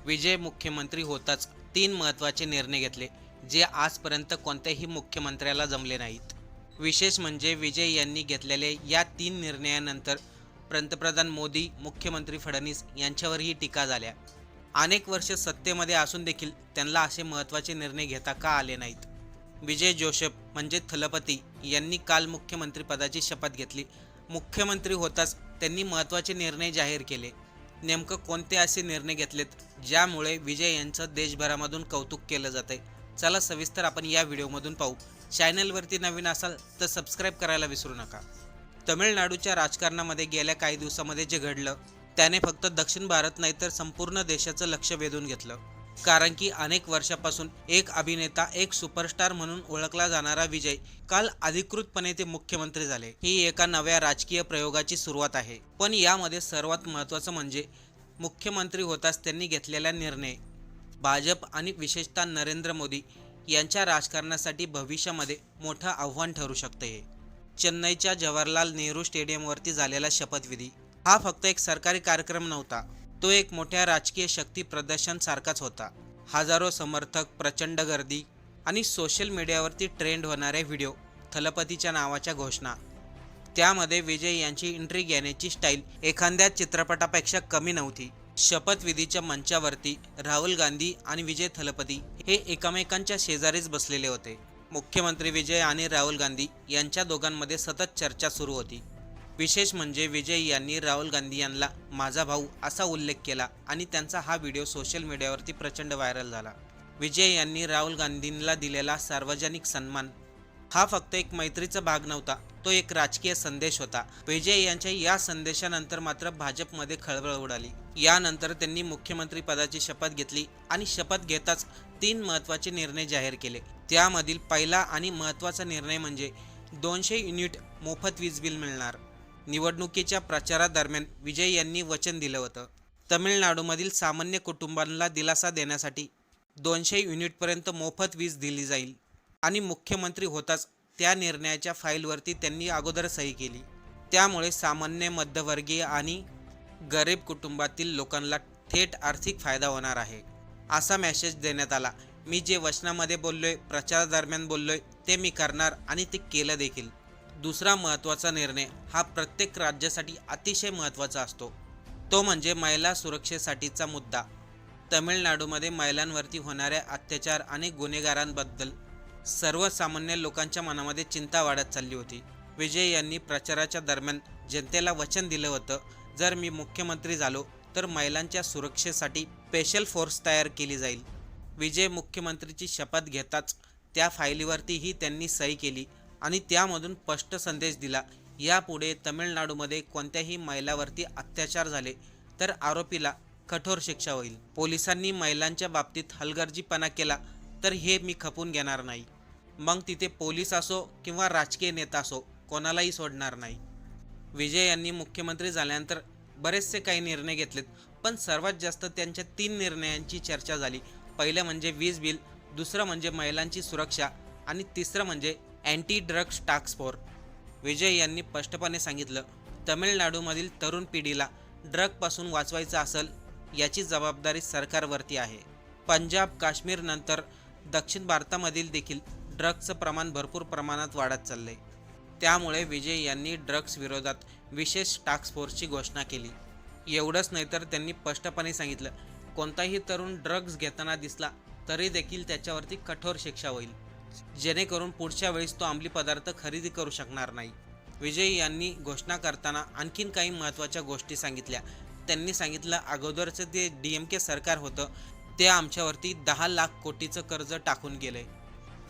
विजय मुख्यमंत्री होताच 3 महत्त्वाचे निर्णय घेतले, जे आजपर्यंत कोणत्याही मुख्यमंत्र्याला जमले नाहीत. विशेष म्हणजे विजय यांनी घेतलेल्या या 3 निर्णयानंतर पंतप्रधान मोदी, मुख्यमंत्री फडणवीस यांच्यावरही टीका झाल्या. अनेक वर्ष सत्तेमध्ये असून देखील त्यांना असे महत्त्वाचे निर्णय घेता का आले नाहीत? विजय जोसेफ म्हणजे थलपती यांनी काल मुख्यमंत्रीपदाची शपथ घेतली. मुख्यमंत्री होताच त्यांनी महत्त्वाचे निर्णय जाहीर केले. नेमकं कोणते असे निर्णय घेतलेत ज्यामुळे विजय यांचं देशभरामधून कौतुक केलं जातंय? चला सविस्तर आपण या व्हिडिओमधून पाहू. चॅनलवरती नवीन असाल तर सबस्क्राईब करायला विसरू नका. तमिळनाडूच्या राजकारणामध्ये गेल्या काही दिवसामध्ये जे घडलं त्याने फक्त दक्षिण भारत नाही तर संपूर्ण देशाचं लक्ष वेधून घेतलं. कारण की अनेक वर्षापासून एक अभिनेता, एक सुपरस्टार म्हणून ओळखला जाणारा विजय काल अधिकृतपणे ते मुख्यमंत्री झाले. ही एका नव्या राजकीय प्रयोगाची सुरुवात आहे. पण यामध्ये सर्वात महत्त्वाचं म्हणजे मुख्यमंत्री होताच त्यांनी घेतलेला निर्णय भाजप आणि विशेषतः नरेंद्र मोदी यांच्या राजकारणासाठी भविष्यामध्ये मोठं आव्हान ठरू शकते. हे चेन्नईच्या जवाहरलाल नेहरू स्टेडियमवरती झालेला शपथविधी हा फक्त एक सरकारी कार्यक्रम नव्हता, तो एक मोठ्या राजकीय शक्ती प्रदर्शन सारखाच होता. हजारो समर्थक, प्रचंड गर्दी आणि सोशल मीडियावरती ट्रेंड होणारे व्हिडिओ, थलपतीच्या नावाच्या घोषणा. त्यामध्ये विजय यांची एंट्री घेण्याची स्टाईल एखाद्या चित्रपटापेक्षा कमी नव्हती. शपथविधीच्या मंचावरती राहुल गांधी आणि विजय थलपती हे एकमेकांच्या शेजारीच बसलेले होते. मुख्यमंत्री विजय आणि राहुल गांधी यांच्या दोघांमध्ये सतत चर्चा सुरू होती. विशेष म्हणजे विजय यांनी राहुल गांधी यांना माझा भाऊ असा उल्लेख केला आणि त्यांचा हा व्हिडिओ सोशल मीडियावरती प्रचंड व्हायरल झाला. विजय यांनी राहुल गांधींना दिलेला सार्वजनिक सन्मान हा फक्त एक मैत्रीचा भाग नव्हता, तो एक राजकीय संदेश होता. विजय यांच्या या संदेशानंतर मात्र भाजपमध्ये खळबळ उडाली. यानंतर त्यांनी मुख्यमंत्री पदाची शपथ घेतली आणि शपथ घेताच 3 महत्त्वाचे निर्णय जाहीर केले. त्यामधील पहिला आणि महत्त्वाचा निर्णय म्हणजे 200 युनिट मोफत वीज बिल मिळणार. निवडणुकीच्या प्रचारादरम्यान विजय यांनी वचन दिलं होतं, तमिळनाडूमधील सामान्य कुटुंबांना दिलासा देण्यासाठी 200 युनिटपर्यंत मोफत वीज दिली जाईल. आणि मुख्यमंत्री होताच त्या निर्णयाच्या फाईलवरती त्यांनी अगोदर सही केली. त्यामुळे सामान्य, मध्यमवर्गीय आणि गरीब कुटुंबातील लोकांना थेट आर्थिक फायदा होणार आहे, असा मेसेज देण्यात आला. मी जे वचनामध्ये बोललोय, प्रचारादरम्यान बोललोय, ते मी करणार आणि ते केलं देखील. दुसरा महत्त्वाचा निर्णय हा प्रत्येक राज्यासाठी अतिशय महत्त्वाचा असतो, तो म्हणजे महिला सुरक्षेसाठीचा मुद्दा. तमिळनाडूमध्ये महिलांवरती होणाऱ्या अत्याचार आणि गुन्हेगारांबद्दल सर्वसामान्य लोकांच्या मनामध्ये चिंता वाढत चालली होती. विजय यांनी प्रचाराच्या दरम्यान जनतेला वचन दिलं होतं, जर मी मुख्यमंत्री झालो तर महिलांच्या सुरक्षेसाठी स्पेशल फोर्स तयार केली जाईल. विजय मुख्यमंत्रीची शपथ घेताच त्या फाईलीवरतीही त्यांनी सही केली आणि त्यामधून स्पष्ट संदेश दिला, यापुढे तमिळनाडूमध्ये कोणत्याही महिलावरती अत्याचार झाले तर आरोपीला कठोर शिक्षा होईल. पोलिसांनी महिलांच्या बाबतीत हलगर्जीपणा केला तर हे मी खपून घेणार नाही. मग तिथे पोलीस असो किंवा राजकीय नेता असो, कोणालाही सोडणार नाही. विजय यांनी मुख्यमंत्री झाल्यानंतर बरेचसे काही निर्णय घेतलेत, पण सर्वात जास्त त्यांच्या 3 निर्णयांची चर्चा झाली. पहिलं म्हणजे वीज बिल, दुसरं म्हणजे महिलांची सुरक्षा आणि तिसरं म्हणजे अँटी ड्रग्ज टास्क फोर्स. विजय यांनी स्पष्टपणे सांगितलं, तमिळनाडूमधील तरुण पिढीला ड्रगपासून वाचवायचं असेल याची जबाबदारी सरकारवरती आहे. पंजाब, काश्मीर नंतर दक्षिण भारतामधील देखील ड्रग्जचं प्रमाण भरपूर प्रमाणात वाढत चाललंय. त्यामुळे विजय यांनी ड्रग्ज विरोधात विशेष टास्क फोर्सची घोषणा केली. एवढंच नाही तर त्यांनी स्पष्टपणे सांगितलं, कोणताही तरुण ड्रग्ज घेताना दिसला तरी देखील त्याच्यावरती कठोर शिक्षा होईल, जेणेकरून पुढच्या वेळेस तो अंमली पदार्थ खरेदी करू शकणार नाही. विजय यांनी घोषणा करताना आणखीन काही महत्त्वाच्या गोष्टी सांगितल्या. त्यांनी सांगितलं, अगोदरचं जे DMK सरकार होतं ते आमच्यावरती 10 लाख कोटीचं कर्ज टाकून गेलंय.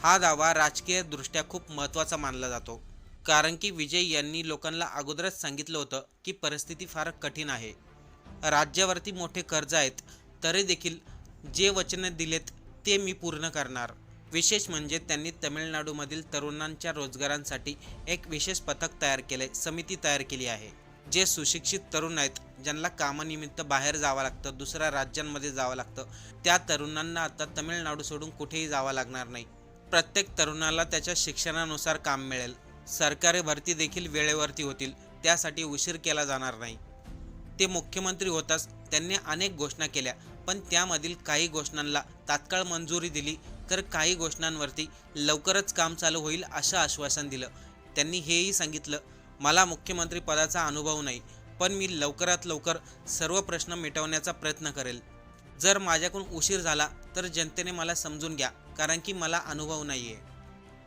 हा दावा राजकीयदृष्ट्या खूप महत्त्वाचा मानला जातो, कारण की विजय यांनी लोकांना अगोदरच सांगितलं होतं की परिस्थिती फार कठीण आहे, राज्यावरती मोठे कर्ज आहेत, तरी देखील जे वचन दिलेत ते मी पूर्ण करणार. विशेष म्हणजे त्यांनी तमिळनाडूमधील तरुणांच्या रोजगारांसाठी एक विशेष पथक तयार केले, समिती तयार केली आहे. जे सुशिक्षित तरुण आहेत, ज्यांना कामानिमित्त बाहेर जावं लागतं, दुसऱ्या राज्यांमध्ये जावं लागतं, त्या तरुणांना आता तमिळनाडू सोडून कुठेही जावं लागणार नाही. प्रत्येक तरुणाला त्याच्या शिक्षणानुसार काम मिळेल. सरकारी भरती देखील वेळेवरती होतील, त्यासाठी उशीर केला जाणार नाही. ते मुख्यमंत्री होताच त्यांनी अनेक घोषणा केल्या, पण त्यामधील काही घोषणांना तात्काळ मंजुरी दिली तर काही घोषणांवरती लवकरच काम चालू होईल असं आश्वासन दिलं. त्यांनी हेही सांगितलं, मला मुख्यमंत्री पदाचा अनुभव नाही, पण मी लवकरात लवकर सर्व प्रश्न मिटवण्याचा प्रयत्न करेल. जर माझ्याकडून उशीर झाला तर जनतेने मला समजून घ्या, कारण की मला अनुभव नाही आहे.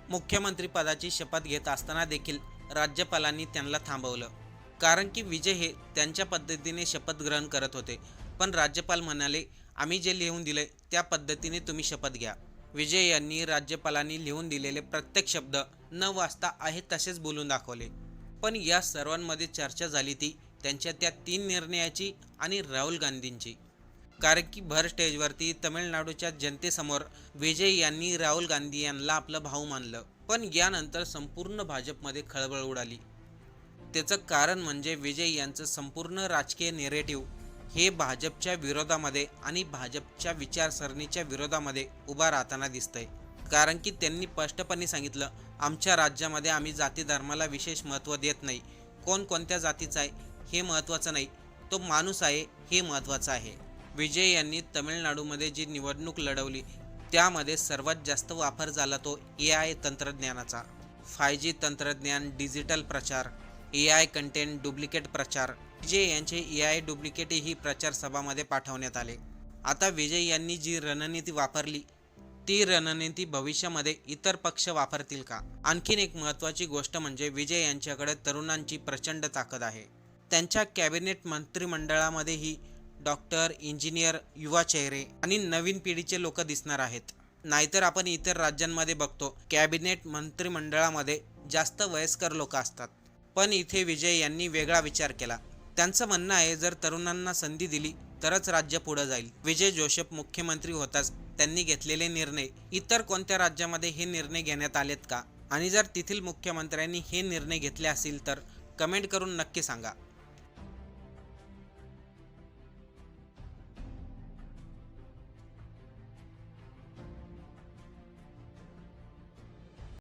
मुख्यमंत्री पदाची शपथ घेत असताना देखील राज्यपालांनी त्यांना थांबवलं, कारण की विजय हे त्यांच्या पद्धतीने शपथ ग्रहण करत होते. पण राज्यपाल म्हणाले, आम्ही जे लिहून दिले त्या पद्धतीने तुम्ही शपथ घ्या. विजय यांनी राज्यपालांनी लिहून दिलेले प्रत्येक शब्द न वाचता आहे तसेच बोलून दाखवले. पण या सर्वांमध्ये चर्चा झाली ती त्यांच्या त्या 3 निर्णयाची आणि राहुल गांधींची. कारण की भर स्टेजवरती तमिळनाडूच्या जनतेसमोर विजय यांनी राहुल गांधी यांना आपला भाऊ मानलं. पण यानंतर संपूर्ण भाजपमध्ये खळबळ उडाली. त्याचं कारण म्हणजे विजय यांचं संपूर्ण राजकीय नेरेटिव्ह हे भाजपच्या विरोधामध्ये आणि भाजपच्या विचारसरणीच्या विरोधामध्ये उभा राहताना दिसतंय. कारण की त्यांनी स्पष्टपणे सांगितलं, आमच्या राज्यामध्ये आम्ही जाती धर्माला विशेष महत्त्व देत नाही. कोण कोणत्या जातीचा आहे हे महत्त्वाचं नाही, तो माणूस आहे हे महत्त्वाचं आहे. विजय यांनी तमिळनाडूमध्ये जी निवडणूक लढवली त्यामध्ये सर्वात जास्त वापर झाला तो AI तंत्रज्ञानाचा. 5G तंत्रज्ञान, डिजिटल प्रचार, AI कंटेंट, डुप्लिकेट प्रचार. विजय यांचे AI डुप्लिकेटही प्रचार सभामध्ये पाठवण्यात आले. आता विजय यांनी जी रणनीती वापरली ती रणनीती भविष्यामध्ये इतर पक्ष वापरतील का? आणखीन एक महत्त्वाची गोष्ट म्हणजे विजय यांच्याकडे तरुणांची प्रचंड ताकद आहे. त्यांच्या कॅबिनेट मंत्रिमंडळामध्येही डॉक्टर, इंजिनियर, युवा चेहरे आणि नवीन पिढीचे लोक दिसणार आहेत. नाहीतर आपण इतर राज्यांमध्ये बघतो कॅबिनेट मंत्रिमंडळामध्ये जास्त वयस्कर लोक असतात. पण इथे विजय यांनी वेगळा विचार केला. त्यांचं म्हणणं आहे, जर तरुणांना संधी दिली तरच राज्य पुढे जाईल. विजय जोसेफ मुख्यमंत्री होताच त्यांनी घेतलेले निर्णय इतर कोणत्या राज्यामध्ये हे निर्णय घेण्यात आलेत का? आणि जर तेथील मुख्यमंत्र्यांनी हे निर्णय घेतले असतील तर कमेंट करून नक्की सांगा.